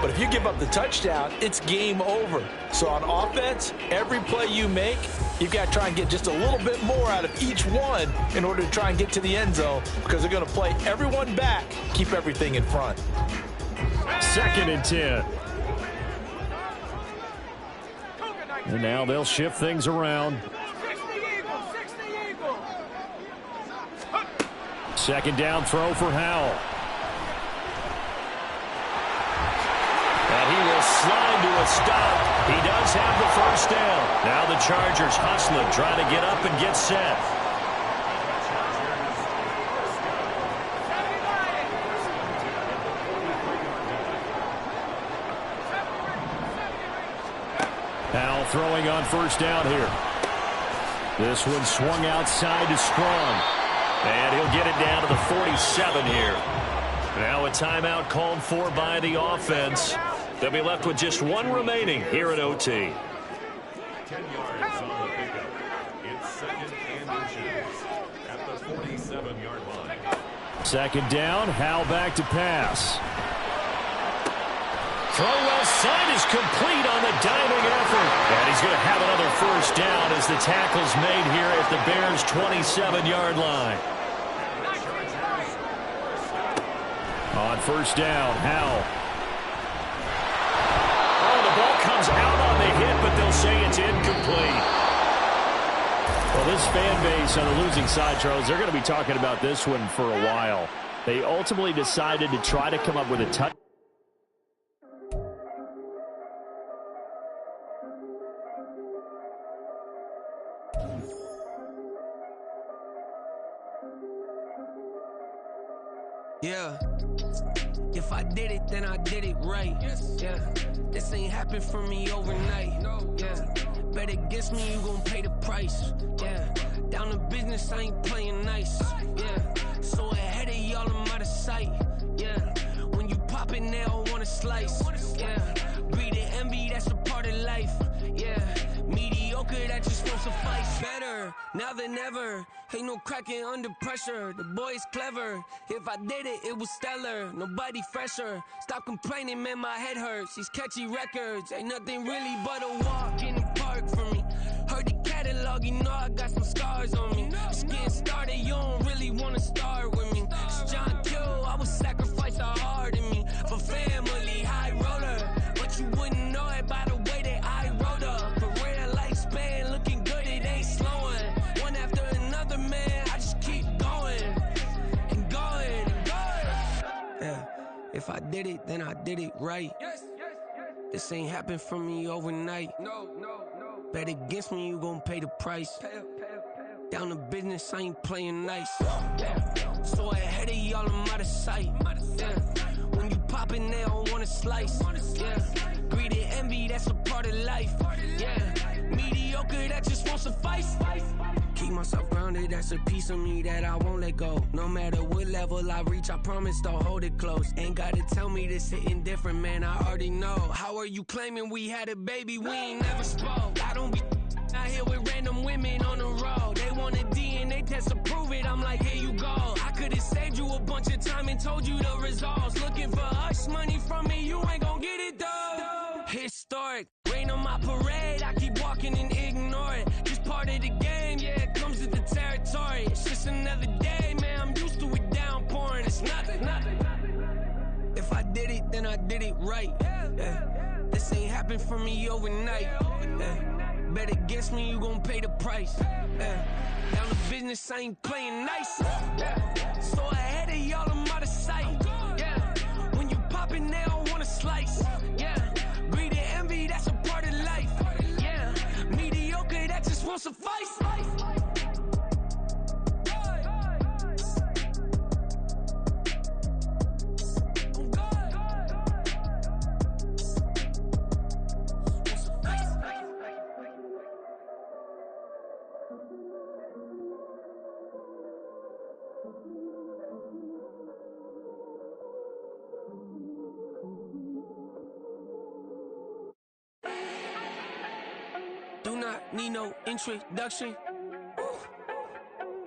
But if you give up the touchdown, it's game over. So on offense, every play you make, you've got to try and get just a little bit more out of each one in order to try and get to the end zone because they're going to play everyone back, keep everything in front. 2nd and 10. And now they'll shift things around. 2nd down throw for Howell. And he will slide to a stop. He does have the 1st down. Now the Chargers hustling, trying to get up and get set. Howell throwing on 1st down here. This one swung outside to Strong. And he'll get it down to the 47 here. Now a timeout called for by the offense. They'll be left with just 1 remaining here at OT. 10 yards on the pickup. It's 2nd and inches at the 47-yard line. 2nd down, Howell back to pass. Throw well side is complete on the diving effort. And he's going to have another 1st down as the tackle's made here at the Bears' 27-yard line. On 1st down, Howell. Oh, the ball comes out on the hit, but they'll say it's incomplete. This fan base on the losing side, Charles, they're going to be talking about this one for a while. They ultimately decided to try to come up with a touch. Yeah. If I did it, then I did it right. Yeah. This ain't happened for me overnight. Yeah. Bet against me, you gon' pay the price. Yeah. Down to business, I ain't playing nice. Yeah. So ahead of y'all, I'm out of sight. Yeah. When you pop it, they all wanna slice. Yeah. Greed and envy, that's a part of life. Yeah. Mediocre, that just won't suffice. Better now than ever. Ain't no cracking under pressure. The boy's clever. If I did it, it was stellar. Nobody fresher. Stop complaining, man, my head hurts. These catchy records ain't nothing really but a walk in the park for me. Heard the catalog, you know I got some scars on me. Just getting started, you don't really wanna start with me. It's John Q, I would sacrifice a heart in me for family, high roller. But you wouldn't know it by the way that I wrote up. Career lifespan looking good, it ain't slowing. One after another, man, I just keep going and going and going. Yeah, if I did it, then I did it right. This ain't happened for me overnight. No. Bet against me, you gon' pay the price. Down to business, I ain't playing nice. Yeah. So ahead of y'all, I'm out of sight. Yeah. When you poppin', they don't wanna slice. Yeah. Greed and envy, that's a part of life. Yeah. Mediocre, that just won't suffice. Keep myself grounded, that's a piece of me that I won't let go. No matter what level I reach, I promise to hold it close. Ain't gotta tell me this hitting different, man, I already know. How are you claiming we had a baby, we ain't never spoke? I don't be out here with random women on the road. They want a DNA test to prove it, I'm like, here you go. I could've saved you a bunch of time and told you the results. Looking for hush money from me, you ain't gon' get it though. Historic, rain on my parade, I keep walking and ignore it. Just part of the game, yeah, it comes with the territory. It's just another day, man, I'm used to it downpouring. It's nothing. If I did it, then I did it right. Yeah. This ain't happened for me overnight. Yeah. Bet against me, you gon' pay the price. Yeah. Down to business, I ain't playing nice. Yeah. So ahead of y'all, I'm out of sight. Yeah. When you poppin', they don't wanna slice. Yeah. Greed and envy, that's a part of life. Yeah. Mediocre, that just won't suffice. Do not need no introduction.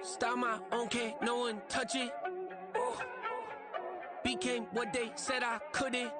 Style my own, can't no one touch it. Became what they said I couldn't.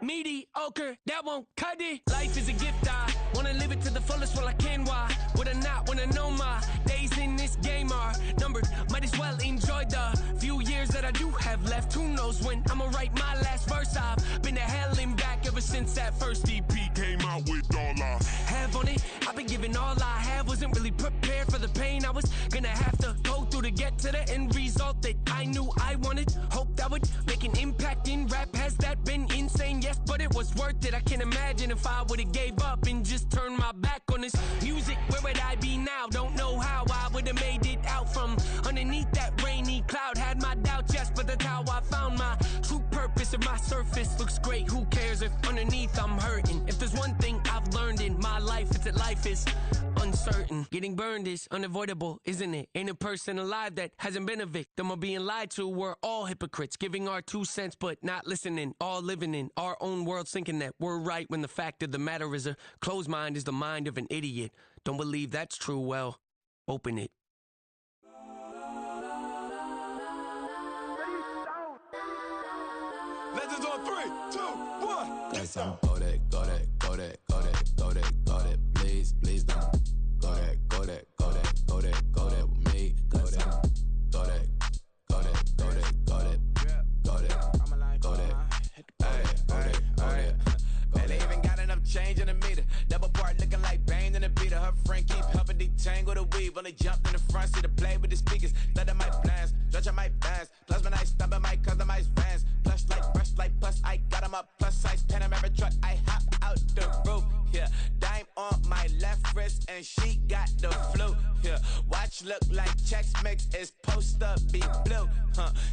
Mediocre, that won't cut it. Life is a gift, I wanna live it to the fullest while I can. Why would I not wanna know my days in this game are numbered? Might as well enjoy the few years that I do have left. Who knows when I'ma write my last verse? I've been to hell and back ever since that first EP came out with all I have on it. I've been giving all I have, wasn't really prepared for the pain I was gonna have to go through to get to the end result that I knew I wanted. Hope that would make an impact in rap. Has that been insane? Yes, but it was worth it. I can't imagine if I would've gave up and just turned my back on this music. Where would I be now? Don't know how I would've made it out from underneath that rainy cloud. Had my doubts, yes, but that's how I found my true purpose. If my surface looks great, who cares if underneath I'm hurting? If there's one thing I've learned in my life, it's that life is uncertain. Getting burned is unavoidable, isn't it? Ain't a person alive that hasn't been a victim of being lied to. We're all hypocrites, giving our 2 cents but not listening. All living in our own world, thinking that we're right when the fact of the matter is a closed mind is the mind of an idiot. Don't believe that's true? Well, open it. Legends on 3, 2, 1. Guess I'm go that, please don't. Go that with me. Go that. Man, they even got enough change in the meter. Double part looking like Bane in the beater. Her friend keep helping leave on the jump in the front, see the play with the speakers. Thunder my plans, judge my bands. Plasma nice, stubbing my customized vans. Plush like brush like plus, I got them up. Plus size Panamera truck, I hop out the roof. Yeah, dime on my left wrist and she got the flu. Yeah, watch look like Chex Mix is post up be blue.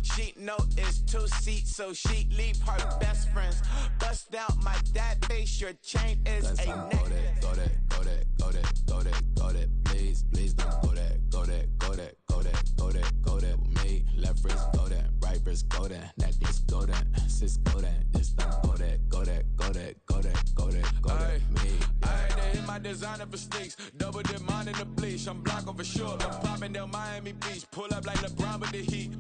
She know it's 2 seats, so she leave her best friends. Bust out my dad face, your chain is a neck. Go that, go that, go that, go that, go that, please, please don't go that, go that, go that, go that, go that, go that with me. Left wrist go that, right wrist go that, necklace go that, sis go that, this don't go that, go that, go that, go that, go that, go that, me. I had to hit my designer for sneaks, double dip mine in the bleach. I'm blocking for sure. I'm popping down Miami Beach, pull up like LeBron with the heat.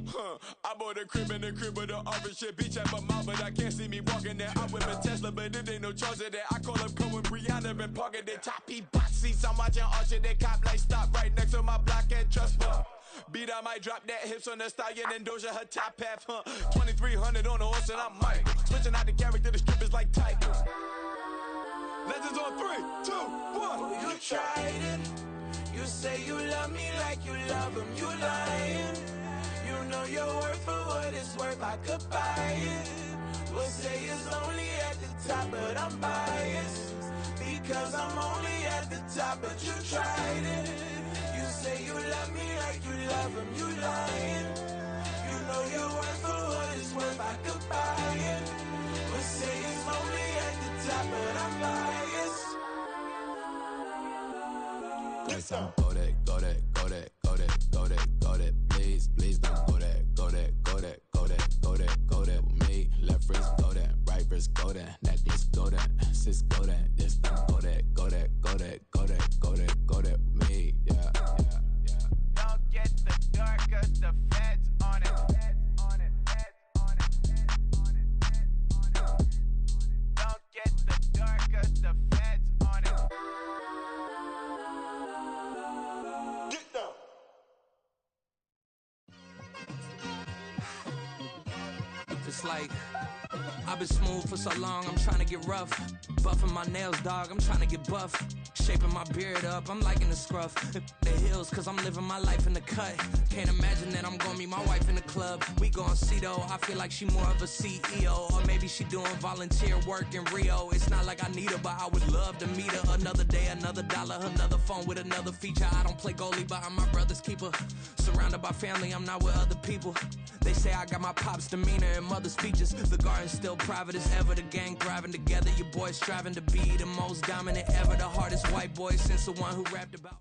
I bought a crib in the crib with the orange shit. Beach at my mouth, but I can't see me walking there. I'm with a Tesla, but it ain't no charge of that. I call up Cohen, Brianna, and parking the top box seats. I'm watching Archer, they cop like stop right next to my block and trust fund. Beat, I might drop that hips on the stallion and Doja her top half, 2300 on the horse and I'm Mike. Switching out the character, the strippers like Tigers. Legends on 3, 2, 1. You tried it. You say you love me like you love him. You lying. You know your worth for what it's worth. I could buy it. We'll say it's only at the top, but I'm biased because I'm only at the top. But you tried it. You say you love me like you love him. You lying. You know your worth for what it's worth. I could buy it. We'll say it's only at the top, but I'm biased. Go that, go that, go that, go that, go that, go that, please, please don't go that, go that, go that, go that, go that, go that with me. Left wrist go that, right wrist go that, necklace go that, sis go that, this don't go that, go that, go that, go that, go that, go that with me. Yeah, yeah, yeah. Don't get the dark, cause the feds on it. Don't get the dark, cause the feds on it. Get down. It's like I've been smooth for so long, I'm trying to get rough. Buffing my nails, dog, I'm trying to get buff. Shaping my beard up, I'm liking the scruff. The hills, cause I'm living my life in the cut. Can't imagine that I'm gonna meet my wife in the club. We gon' see though, I feel like she more of a CEO. Or maybe she doing volunteer work in Rio. It's not like I need her, but I would love to meet her. Another day, another dollar, another phone with another feature. I don't play goalie, but I'm my brother's keeper. Surrounded by family, I'm not with other people. They say I got my pop's demeanor and mother's features. The garden's still private as ever, the gang thriving together. Your boy striving to be the most dominant ever. The hardest white boy since the one who rapped about